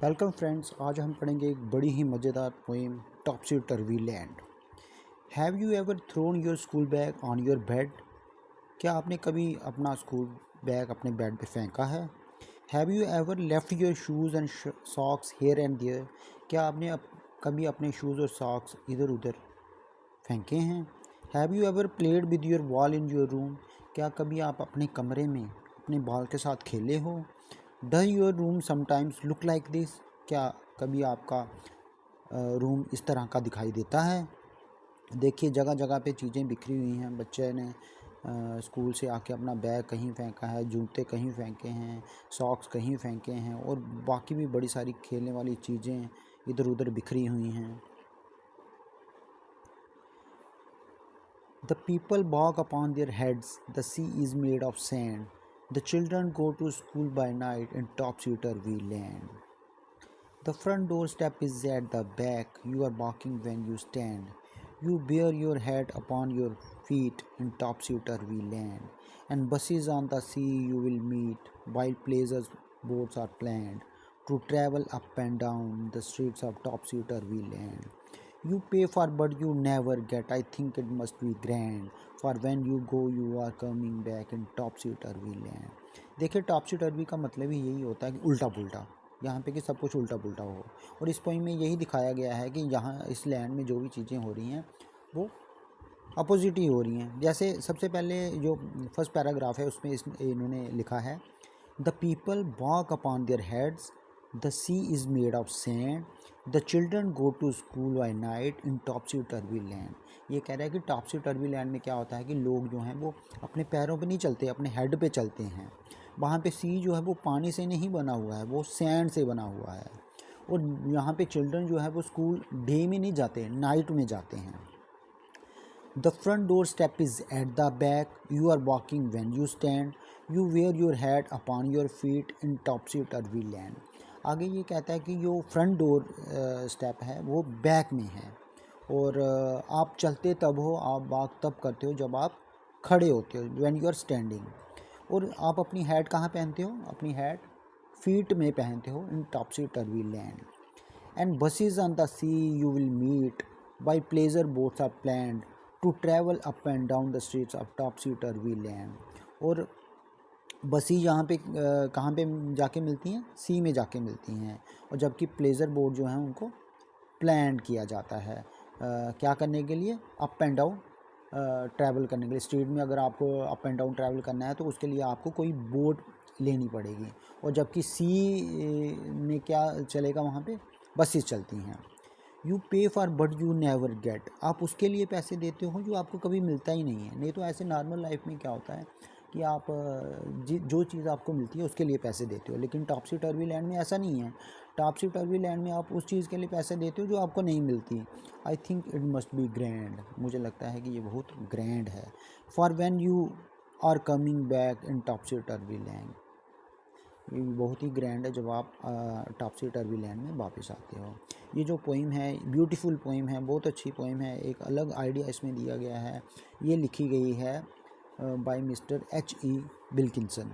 Welcome friends. आज हम पढ़ेंगे एक बड़ी ही मज़ेदार poem topsy turvy land. Have you ever thrown your school bag on your bed? क्या आपने कभी अपना स्कूल बैग अपने बेड पे फेंका है? Have you ever left your shoes and socks here and there? क्या आपने कभी अपने शूज़ और सॉक्स इधर उधर फेंके हैं? Have you ever played with your ball in your room? क्या कभी आप अपने कमरे में अपने बॉल के साथ खेले हो? Does your room sometimes look like this? क्या कभी आपका रूम इस तरह का दिखाई देता है? देखिए, जगह जगह पे चीज़ें बिखरी हुई हैं। बच्चे ने स्कूल से आके अपना बैग कहीं फेंका है, जूते कहीं फेंके हैं, सॉक्स कहीं फेंके हैं और बाकी भी बड़ी सारी खेलने वाली चीज़ें इधर उधर बिखरी हुई हैं। The people walk upon their heads, the sea is made of sand, the children go to school by night in topsy-turvy land. The front door step is at the back, you are walking when you stand. You bear your head upon your feet in topsy-turvy land. And buses on the sea you will meet, while pleasure boats are planned to travel up and down the streets of topsy-turvy land. You pay for but you never get, I think it must be grand, for when you go you are coming back in topsy-turvy land. देखिए, टॉपसी टर्वी का मतलब ही यही होता है कि उल्टा पुल्टा, यहाँ पे कि सब कुछ उल्टा पुल्टा हो। और इस पोइम में यही दिखाया गया है कि यहाँ इस लैंड में जो भी चीज़ें हो रही हैं वो अपोजिट ही हो रही हैं। जैसे सबसे पहले जो फर्स्ट पैराग्राफ है उसमें इन्होंने लिखा है, the people walk upon their heads, the sea is made of sand, the children go to school by night in topsy turvy land. ये कह रहा है कि टॉपसी टर्वी लैंड में क्या होता है कि लोग जो हैं वो अपने पैरों पे नहीं चलते, अपने हेड पे चलते हैं। वहाँ पे सी जो है वो पानी से नहीं बना हुआ है, वो सैंड से बना हुआ है। और यहाँ पे चिल्ड्रन जो है वो स्कूल डे में नहीं जाते, नाइट में जाते हैं। The front door step is at the back, you are walking when you stand, you wear your hat upon your feet in topsy-turvy land. आगे ये कहता है कि जो फ्रंट डोर स्टेप है वो बैक में है और आप चलते तब हो, आप वॉक तब करते हो जब आप खड़े होते हो, when you are standing। और आप अपनी हैट कहाँ पहनते हो? अपनी हैट फीट में पहनते हो इन topsy-turvy land. And buses on the sea you will meet, by pleasure boats are planned to travel up and down the streets of topsy-turvy land. और बसें यहाँ पे कहाँ पे जाके मिलती हैं? सी में जाके मिलती हैं। और जबकि प्लेजर बोट जो हैं उनको प्लान किया जाता है क्या करने के लिए? अप एंड डाउन ट्रैवल करने के लिए। स्ट्रीट में अगर आपको अप एंड डाउन ट्रैवल करना है तो उसके लिए आपको कोई बोट लेनी पड़ेगी। और जबकि सी में क्या चलेगा? वहाँ पे बसेस चलती हैं। यू पे for but you never get, आप उसके लिए पैसे देते हो जो आपको कभी मिलता ही नहीं है। नहीं तो ऐसे नॉर्मल लाइफ में क्या होता है कि आप जो चीज़ आपको मिलती है उसके लिए पैसे देते हो, लेकिन टॉपसी टर्वी लैंड में ऐसा नहीं है। टॉपसी टर्वी लैंड में आप उस चीज़ के लिए पैसे देते हो जो आपको नहीं मिलती। I think it must be grand, मुझे लगता है कि ये बहुत ग्रैंड है। For when you are coming back in topsy turvy land, ये बहुत ही ग्रैंड है जब आप टॉपसी टर्वी लैंड में वापस आते हो। ये जो पोइम है ब्यूटीफुल पोइम है, बहुत अच्छी पोइम है। एक अलग आइडिया इसमें दिया गया है। ये लिखी गई है बाय मिस्टर H.E. विल्किंसन।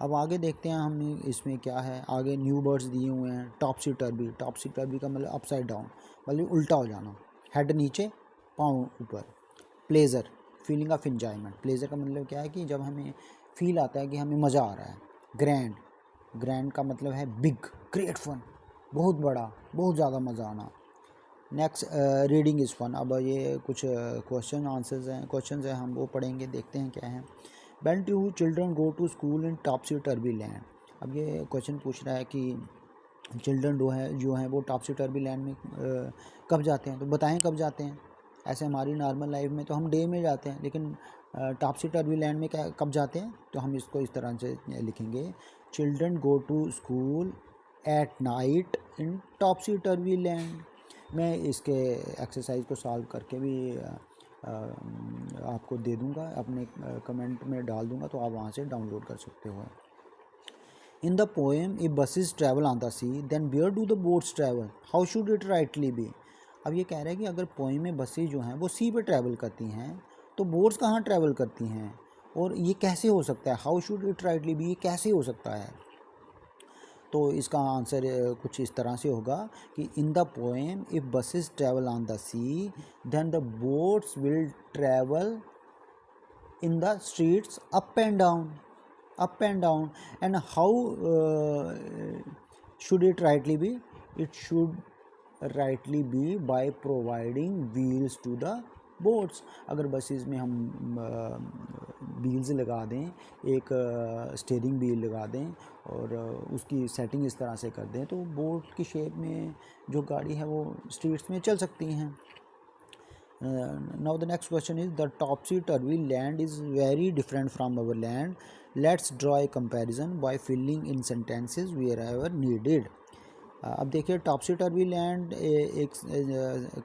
अब आगे देखते हैं हम इसमें क्या है। आगे न्यू वर्ड्स दिए हुए हैं। टॉपसी टर्वी, टॉपसी टर्वी का मतलब अपसाइड डाउन, मतलब उल्टा हो जाना। हेड नीचे, पाँव ऊपर। Pleasure, feeling of enjoyment. Pleasure का मतलब क्या है कि जब हमें फील आता है कि हमें मज़ा आ रहा है। ग्रैंड, ग्रैंड का मतलब है बिग, ग्रेट फन, बहुत बड़ा, बहुत ज़्यादा मज़ा आना। Next reading is fun. अब ये कुछ क्वेश्चन हैं, हम वो पढ़ेंगे, देखते हैं क्या है। When do children go to school in topsy turvy land? अब ये क्वेश्चन पूछ रहा है कि चिल्ड्रन जो हैं वो टॉपसी टर्वी लैंड में कब जाते हैं। तो बताएं कब जाते हैं। ऐसे हमारी नॉर्मल लाइफ में तो हम डे में जाते हैं, लेकिन टॉपसी टर्वी लैंड में क्या कब जाते हैं? तो हम इसको इस तरह से लिखेंगे, children go to school at night in topsy turvy land. मैं इसके एक्सरसाइज को सॉल्व करके भी आपको दे दूंगा, अपने कमेंट में डाल दूंगा, तो आप वहाँ से डाउनलोड कर सकते हो। In the poem if buses travel on the sea then where do the boats travel, how should it rightly be? अब ये कह रहा है कि अगर पोएम में बसेस जो हैं वो सी पे ट्रैवल करती हैं तो बोट्स कहाँ ट्रैवल करती हैं, और ये कैसे हो सकता है? How should it rightly be, ये कैसे हो सकता है? तो इसका आंसर कुछ इस तरह से होगा कि in the poem if buses travel on the sea then the boats will travel in the streets up and down. And how should it rightly be? It should rightly be by providing wheels to the boats. अगर buses में हम wheels लगा दें, एक steering wheel लगा दें और उसकी सेटिंग इस तरह से कर दें तो बोट की शेप में जो गाड़ी है वो स्ट्रीट्स में चल सकती हैं. Now the next question is, the topsy-turvy land is very different from our land. Let's draw a comparison by filling in sentences wherever needed. अब देखिए टॉपसी टर्वी लैंड एक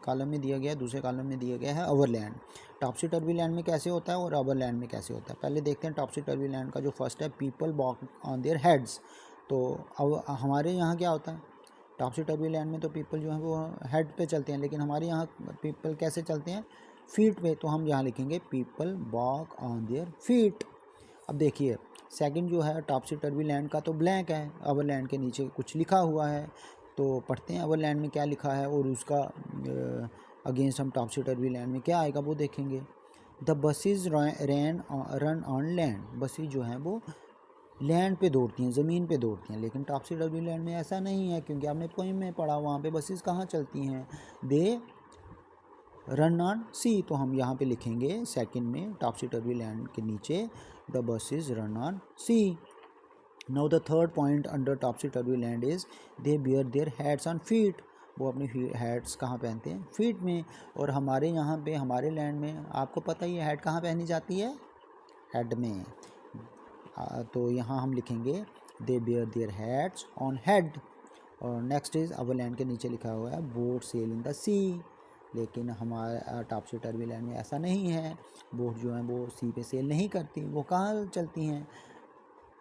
कॉलम में दिया गया है, दूसरे कॉलम में दिया गया है अवर लैंड. टॉपसी टर्वी लैंड में कैसे होता है और अवर लैंड में कैसे होता है. पहले देखते हैं टॉपसी टर्वी लैंड का जो फर्स्ट है, people walk on their heads. तो अब हमारे यहाँ क्या होता है, टॉपसी टर्वी लैंड में तो पीपल जो है वो हेड पे चलते हैं, लेकिन हमारे यहाँ पीपल कैसे चलते हैं, फीट पे. तो हम यहाँ लिखेंगे people walk on their feet. अब देखिए सेकंड जो है टॉपसी टर्वी लैंड का तो ब्लैंक है, अवर लैंड के नीचे कुछ लिखा हुआ है. तो पढ़ते हैं अवर लैंड में क्या लिखा है और उसका अगेंस्ट हम टॉपसी टर्वी लैंड में क्या आएगा वो देखेंगे. The buses run on land. Buses जो हैं वो लैंड पे दौड़ती हैं, ज़मीन पे दौड़ती हैं. लेकिन टॉपसी टर्वी लैंड में ऐसा नहीं है, क्योंकि आपने पोइम में पढ़ा वहाँ पे बसेस कहाँ चलती हैं, दे रन ऑन सी. तो हम यहाँ पे लिखेंगे सेकंड में टॉपसी टर्वी लैंड के नीचे the buses run on sea. Now the third point under topsy turvy land is they bear their hats on feet. वो अपनी हैट्स कहाँ पहनते हैं, फीट में. और हमारे यहाँ पे हमारे लैंड में आपको पता ही है हैट कहाँ पहनी जाती है, हेड में. तो यहाँ हम लिखेंगे they bear their hats on head. और नेक्स्ट इज अवर लैंड के नीचे लिखा हुआ है boat sail in the sea. लेकिन हमारा टॉपसी टर्वी लैंड में ऐसा नहीं है, बोट जो हैं वो सी पे सेल नहीं करती, वो कहाँ चलती हैं,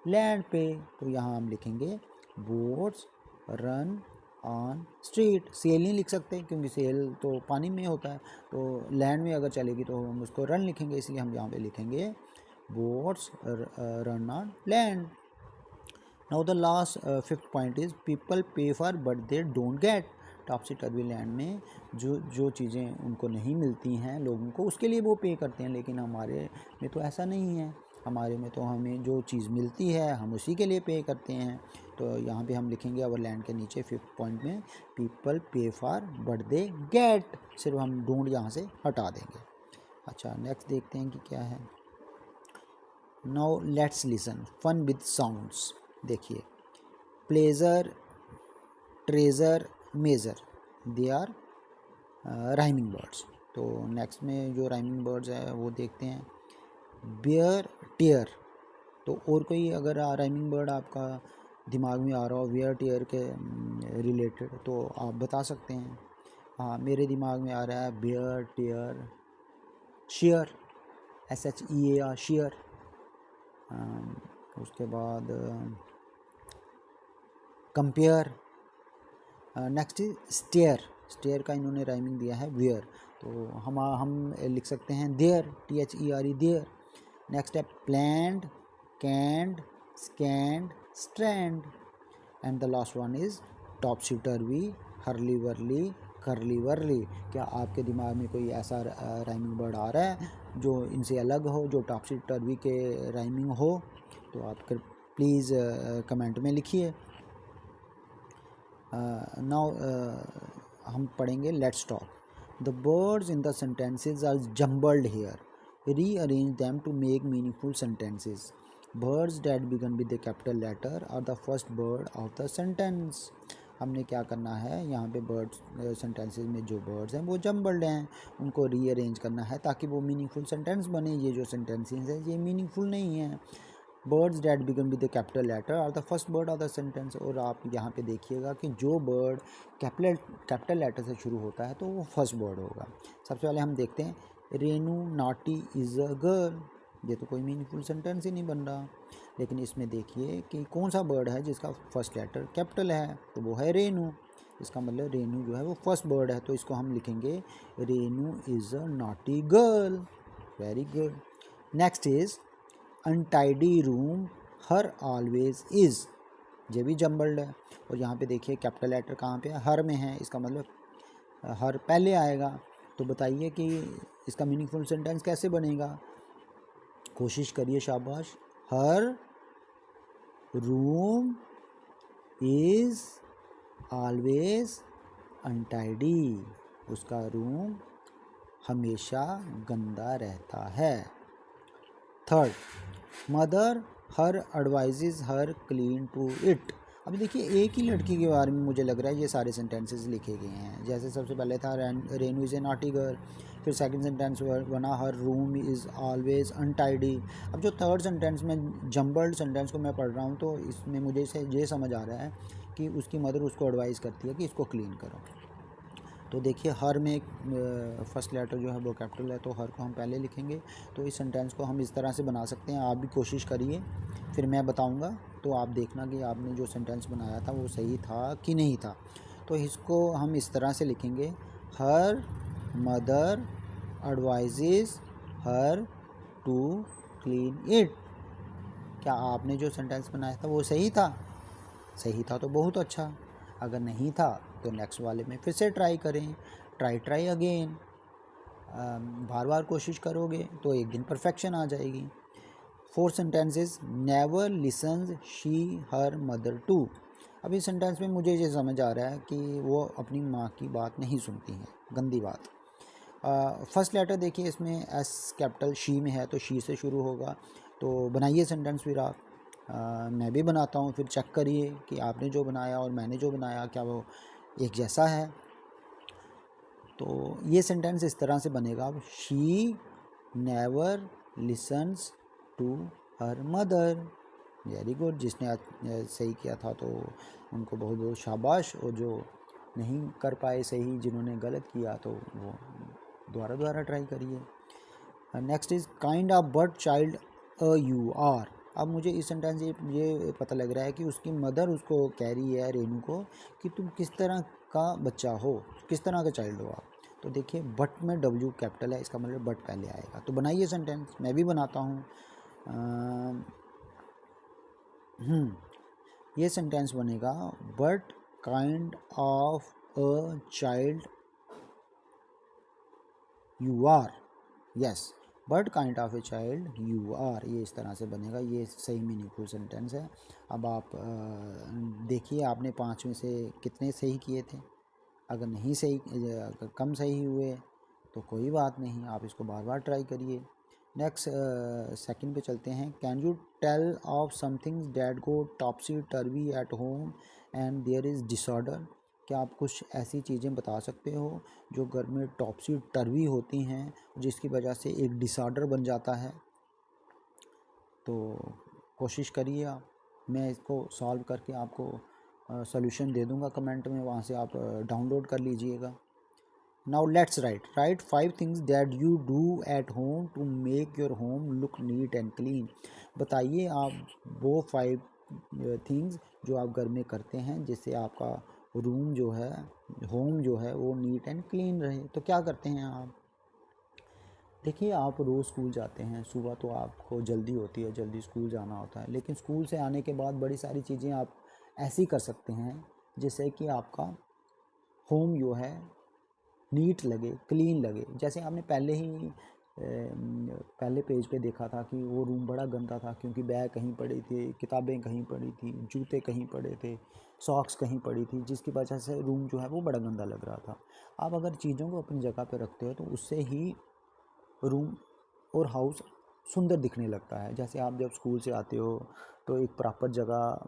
लैंड पे. तो यहाँ हम लिखेंगे boats run on street. Sail नहीं लिख सकते क्योंकि सेल तो पानी में होता है, तो लैंड में अगर चलेगी तो हम उसको रन लिखेंगे, इसलिए हम यहाँ पे लिखेंगे boats run on land. Now the last fifth point is people pay for but they don't get. टॉपसी turvy land में जो चीज़ें उनको नहीं मिलती हैं लोगों को, उसके लिए वो पे करते हैं. लेकिन हमारे में तो ऐसा नहीं है, हमारे में तो हमें जो चीज़ मिलती है हम उसी के लिए पे करते हैं. तो यहाँ पे हम लिखेंगे अवर लैंड के नीचे फिफ्थ पॉइंट में पीपल पे फॉर बट दे गेट. सिर्फ हम डोंट यहाँ से हटा देंगे. अच्छा नेक्स्ट देखते हैं कि क्या है. Now let's listen fun with sounds. देखिए pleasure, treasure, measure, they are rhyming words. तो नेक्स्ट में जो राइमिंग वर्ड्स है वो देखते हैं. Bear, tear. तो और कोई अगर राइमिंग वर्ड आपका दिमाग में आ रहा हो बियर टीयर के रिलेटेड तो आप बता सकते हैं. हाँ मेरे दिमाग में आ रहा है bear, tear, share, SHEAR share. उसके बाद compare. Next is stair. Stair का इन्होंने राइमिंग दिया है वेयर, तो हम लिख सकते हैं देयर, THERE देयर. नेक्स्ट है planned, canned, scanned, strand. And the last one is topsy turvy, hurly wurly, curly wurly. क्या आपके दिमाग में कोई ऐसा राइमिंग वर्ड आ रहा है जो इनसे अलग हो, जो टॉपसी टर्वी के राइमिंग हो, तो आप प्लीज़ कमेंट में लिखिए. नाउ हम पढ़ेंगे let's talk. The words in the sentences are jumbled here. Rearrange them to make meaningful sentences. Words that begin with the capital letter are the first word of the sentence. हमने क्या करना है, यहाँ पे words sentences में जो words हैं वो जम्बल्ड हैं, उनको रीअरेंज करना है ताकि वो मीनिंगफुल सेंटेंस बने. ये जो सेंटेंसेस हैं ये मीनिंगफुल नहीं हैं. Words that begin with the capital letter are the first word of the sentence. और आप यहाँ पे देखिएगा कि जो वर्ड कैपिटल लेटर से शुरू होता है तो वो फर्स्ट वर्ड होगा. सबसे पहले हम देखते हैं Renu naughty is a girl. ये तो कोई मीनिंगफुल सेंटेंस ही नहीं बन रहा. लेकिन इसमें देखिए कि कौन सा वर्ड है जिसका फर्स्ट लेटर कैपिटल है, तो वो है रेनू. इसका मतलब रेनू जो है वो फर्स्ट वर्ड है, तो इसको हम लिखेंगे Renu is a naughty girl. Very good. Next is untidy room her always is. जे भी जम्बल्ड है। और यहाँ पे देखिए कैपिटल लेटर कहाँ पे है, हर में है, इसका मतलब हर पहले आएगा। तो बताइए कि इसका मीनिंगफुल सेंटेंस कैसे बनेगा, कोशिश करिए, शाबाश। Her room is always untidy, उसका रूम हमेशा गंदा रहता है। Third, mother her advises her clean to it. अभी देखिए एक ही लड़की के बारे में मुझे लग रहा है ये सारे सेंटेंसेस लिखे गए हैं। जैसे सबसे पहले था Renu is a naughty girl, फिर सेकंड सेंटेंस बना हर रूम इज़ ऑलवेज अनटाइडी। अब जो थर्ड सेंटेंस में जम्बल्ड सेंटेंस को मैं पढ़ रहा हूँ तो इसमें मुझे से ये समझ आ रहा है कि उसकी मदर उसको एडवाइस करती है कि इसको क्लीन करो। तो देखिए हर में एक फर्स्ट लेटर जो है वो कैपिटल है, तो हर को हम पहले लिखेंगे। तो इस सेंटेंस को हम इस तरह से बना सकते हैं, आप भी कोशिश करिए, फिर मैं बताऊंगा तो आप देखना कि आपने जो सेंटेंस बनाया था वो सही था कि नहीं था। तो इसको हम इस तरह से लिखेंगे, her mother advises her to clean it. क्या आपने जो सेंटेंस बनाया था वो सही था? सही था तो बहुत अच्छा, अगर नहीं था तो नेक्स्ट वाले में फिर से ट्राई करें, ट्राई अगेन। बार बार कोशिश करोगे तो एक दिन परफेक्शन आ जाएगी। Fourth sentences, never listens she her mother to. अब इस सेंटेंस में मुझे ये समझ आ रहा है कि वो अपनी माँ की बात नहीं सुनती हैं, गंदी बात। फर्स्ट लेटर देखिए इसमें एस कैपिटल शी में है तो शी से शुरू होगा। तो बनाइए सेंटेंस फिर आप, मैं भी बनाता हूँ, फिर चेक करिए कि आपने जो बनाया और मैंने जो बनाया क्या वो एक जैसा है। तो ये सेंटेंस इस तरह से बनेगा, अब she never listens to her mother. Very good, जिसने सही किया था तो उनको बहुत बहुत शाबाश, और जो नहीं कर पाए सही, जिन्होंने गलत किया तो वो दोबारा ट्राई करिए। Next is kind of but child you are. अब मुझे इस सेंटेंस से ये पता लग रहा है कि उसकी मदर उसको कह रही है, रेनू को, कि तुम किस तरह का बच्चा हो, किस तरह का चाइल्ड हो आप। तो देखिए बट में डब्ल्यू कैपिटल है, इसका मतलब बट पहले आएगा। तो बनाइए सेंटेंस, मैं भी बनाता हूँ। ये सेंटेंस बनेगा, but kind of a child you are. Yes, but kind of a child you are, ये इस तरह से बनेगा। ये सही मीनिंगफुल सेंटेंस है। अब आप देखिए आपने 5 में से कितने सही किए थे। अगर नहीं सही, अगर कम सही हुए तो कोई बात नहीं, आप इसको बार बार ट्राई करिए। नेक्स्ट सेकंड पे चलते हैं, can you tell of somethings that go topsy turvy at home and there is disorder. क्या आप कुछ ऐसी चीज़ें बता सकते हो जो घर में टॉपसी टर्वी होती हैं, जिसकी वजह से एक डिसऑर्डर बन जाता है? तो कोशिश करिए आप, मैं इसको सॉल्व करके आपको सॉल्यूशन दे दूंगा कमेंट में, वहाँ से आप डाउनलोड कर लीजिएगा। Now let's write 5 things that you do at home to make your home look neat and clean. बताइए आप वो 5 थिंग्स जो आप घर में करते हैं जिससे आपका रूम जो है, होम जो है वो नीट एंड क्लीन रहे। तो क्या करते हैं आप? देखिए आप रोज़ स्कूल जाते हैं, सुबह तो आपको जल्दी होती है, जल्दी स्कूल जाना होता है, लेकिन स्कूल से आने के बाद बड़ी सारी चीज़ें आप ऐसी कर सकते हैं जिससे कि आपका होम जो है नीट लगे, क्लीन लगे। जैसे आपने पहले पेज पे देखा था कि वो रूम बड़ा गंदा था क्योंकि बैग कहीं पड़ी थी, किताबें कहीं पड़ी थी, जूते कहीं पड़े थे, सॉक्स कहीं पड़ी थी, जिसकी वजह से रूम जो है वो बड़ा गंदा लग रहा था। आप अगर चीज़ों को अपनी जगह पे रखते हो तो उससे ही रूम और हाउस सुंदर दिखने लगता है। जैसे आप जब स्कूल से आते हो तो एक प्रॉपर जगह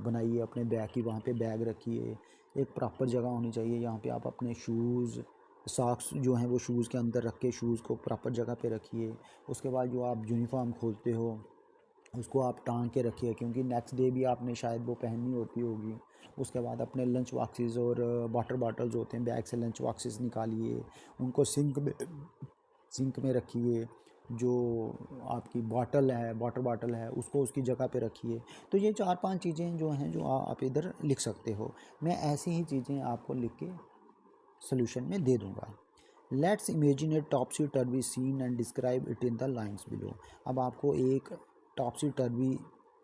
बनाइए अपने बैग की, वहाँ पे बैग रखिए। एक प्रॉपर जगह होनी चाहिए, यहाँ पे आप अपने शूज़ सॉक्स जो हैं वो शूज़ के अंदर रख के शूज़ को प्रॉपर जगह पे रखिए। उसके बाद जो आप यूनिफॉर्म खोलते हो उसको आप टांग के रखिए, क्योंकि नेक्स्ट डे भी आपने शायद वो पहननी होती होगी। उसके बाद अपने लंच बॉक्सेस और वाटर बॉटल्स होते हैं, बैग से लंच बॉक्सेस निकालिए, उनको सिंक में रखिए। जो आपकी बॉटल है, वाटर बॉटल है, उसको उसकी जगह पे रखिए। तो ये 4-5 चीज़ें जो हैं जो आप इधर लिख सकते हो। मैं ऐसी ही चीज़ें आपको लिख के सोल्यूशन में दे दूँगा। Let's imagine a topsy turvy scene and describe it in the lines below. अब आपको एक टॉपसी टर्वी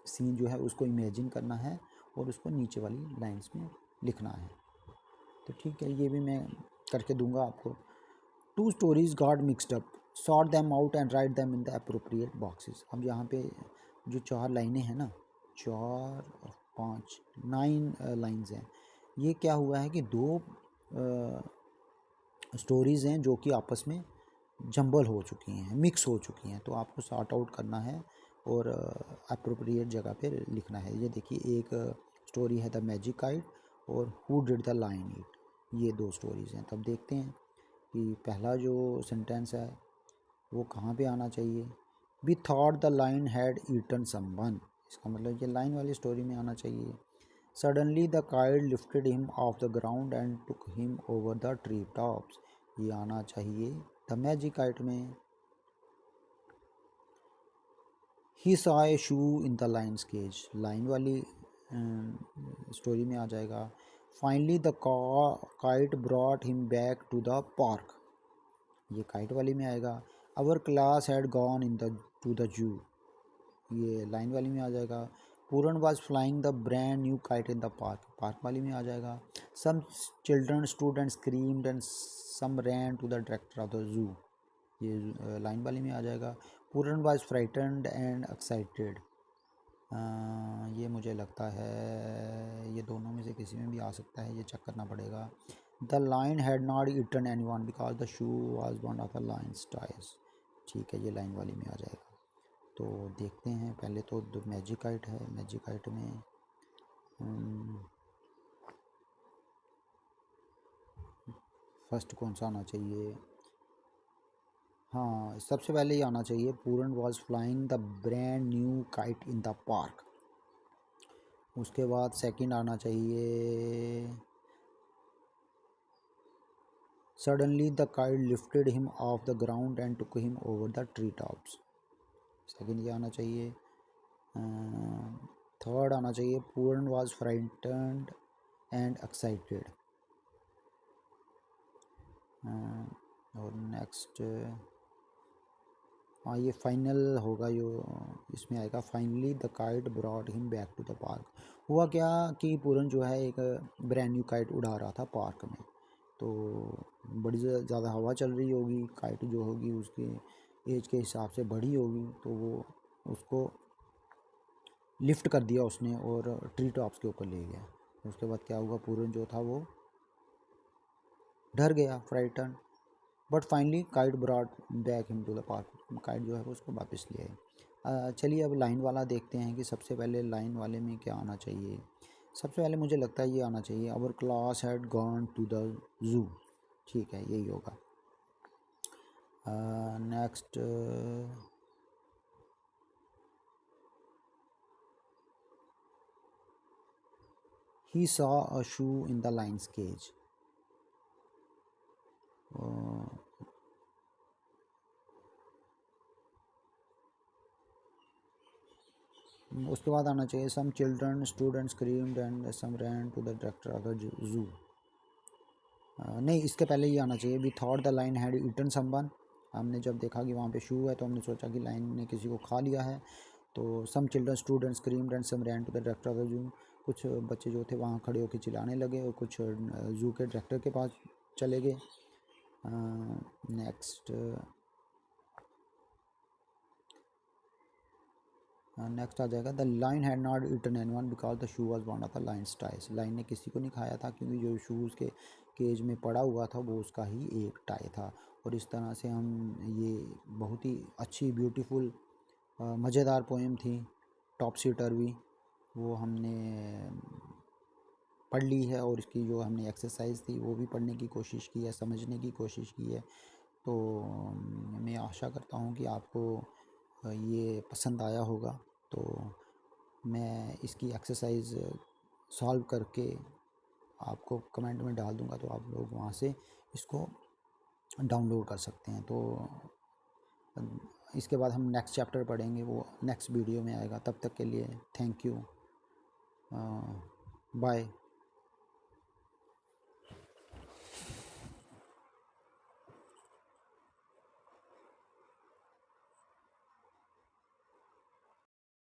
सीन जो है उसको इमेजिन करना है और उसको नीचे वाली लाइंस में लिखना है। तो ठीक है, ये भी मैं करके दूंगा आपको। 2 stories got mixed up, sort them out and write them in the appropriate boxes. अब यहाँ पे जो 4 लाइनें हैं ना, 4 और 5, 9 लाइंस हैं। ये क्या हुआ है कि 2 स्टोरीज़ हैं जो कि आपस में जंबल हो चुकी हैं, मिक्स हो चुकी हैं। तो आपको सॉर्ट आउट करना है और अप्रोप्रिएट जगह पे लिखना है। ये देखिए, एक स्टोरी है द मैजिक गाइड और who did the line it, ये 2 स्टोरीज़ हैं। तब देखते हैं कि पहला जो सेंटेंस है वो कहाँ पे आना चाहिए। We thought the lion had eaten someone, इसका मतलब ये लाइन वाली स्टोरी में आना चाहिए। Suddenly the kite lifted him off the ground and took him over the tree tops, ये आना चाहिए द मैजिक काइट में। He saw a shoe in the lion's cage, lion वाली स्टोरी में आ जाएगा। Finally the kite brought him back to the park, ये kite वाली में आएगा। Our class had gone in the to the zoo, ये लाइन वाली में आ जाएगा। Puran was flying the brand new kite in the park, park वाली में आ जाएगा। Some children student screamed and some ran to the director of the zoo, ये लाइन वाली में आ जाएगा। Puran was frightened and excited, ये मुझे लगता है ये दोनों में से किसी में भी आ सकता है, ये चेक करना पड़ेगा। The lion had not eaten anyone because the shoe was one of the lion's toys, ठीक है, ये लाइन वाली में आ जाएगा। तो देखते हैं, पहले तो मैजिक आइट है, मैजिक आइट में फर्स्ट कौन सा आना चाहिए। हाँ, सबसे पहले ये आना चाहिए, Puran was flying the brand new kite in the park. उसके बाद सेकंड आना चाहिए, suddenly the kite lifted him off the ground and took him over the tree tops, second ये आना चाहिए। थर्ड आना चाहिए, Puran was frightened and excited. और नेक्स्ट, हाँ ये फाइनल होगा, जो इसमें आएगा finally the kite brought him back to the park. हुआ क्या कि पूरन जो है एक ब्रांड न्यू काइट उड़ा रहा था पार्क में, तो बड़ी ज़्यादा हवा चल रही होगी, काइट जो होगी उसके एज के हिसाब से बड़ी होगी, तो वो उसको लिफ्ट कर दिया उसने और ट्री टॉप्स के ऊपर ले गया। उसके बाद क्या हुआ, पूरन जो था वो डर गया, frightened, but finally kite brought back him to the park, kite जो है वो उसको वापस ले आए। चलिए अब लाइन वाला देखते हैं कि सबसे पहले लाइन वाले में क्या आना चाहिए। सबसे पहले मुझे लगता है ये आना चाहिए, our class had gone to the zoo, ठीक है, यही होगा। Next, he saw a shoe in the lion's cage, उसके बाद आना चाहिए, some children student screamed and some ran to the director of the zoo. नहीं, इसके पहले ये आना चाहिए, we thought the lion had eaten someone, हमने जब देखा कि वहाँ पे शू है तो हमने सोचा कि लाइन ने किसी को खा लिया है। तो some children student screamed and some ran to the director of the zoo, कुछ बच्चे जो थे वहाँ खड़े होकर चिल्लाने लगे और कुछ जू के डायरेक्टर के पास चले गए। नेक्स्ट, नेक्स्ट आ जाएगा, the lion had not eaten anyone because the shoe was one of the lion's toys, lion ने किसी को नहीं खाया था क्योंकि जो शूज़ के केज में पड़ा हुआ था वो उसका ही एक टाई था। और इस तरह से हम, ये बहुत ही अच्छी ब्यूटीफुल मज़ेदार पोएम थी टॉपसी टर्वी, वो हमने पढ़ ली है और इसकी जो हमने एक्सरसाइज थी वो भी पढ़ने की कोशिश की है, समझने की कोशिश की है। तो मैं आशा करता हूँ कि आपको ये पसंद आया होगा। तो मैं इसकी एक्सरसाइज सॉल्व करके आपको कमेंट में डाल दूँगा, तो आप लोग वहाँ से इसको डाउनलोड कर सकते हैं। तो इसके बाद हम नेक्स्ट चैप्टर पढ़ेंगे, वो नेक्स्ट वीडियो में आएगा। तब तक के लिए थैंक यू, बाय।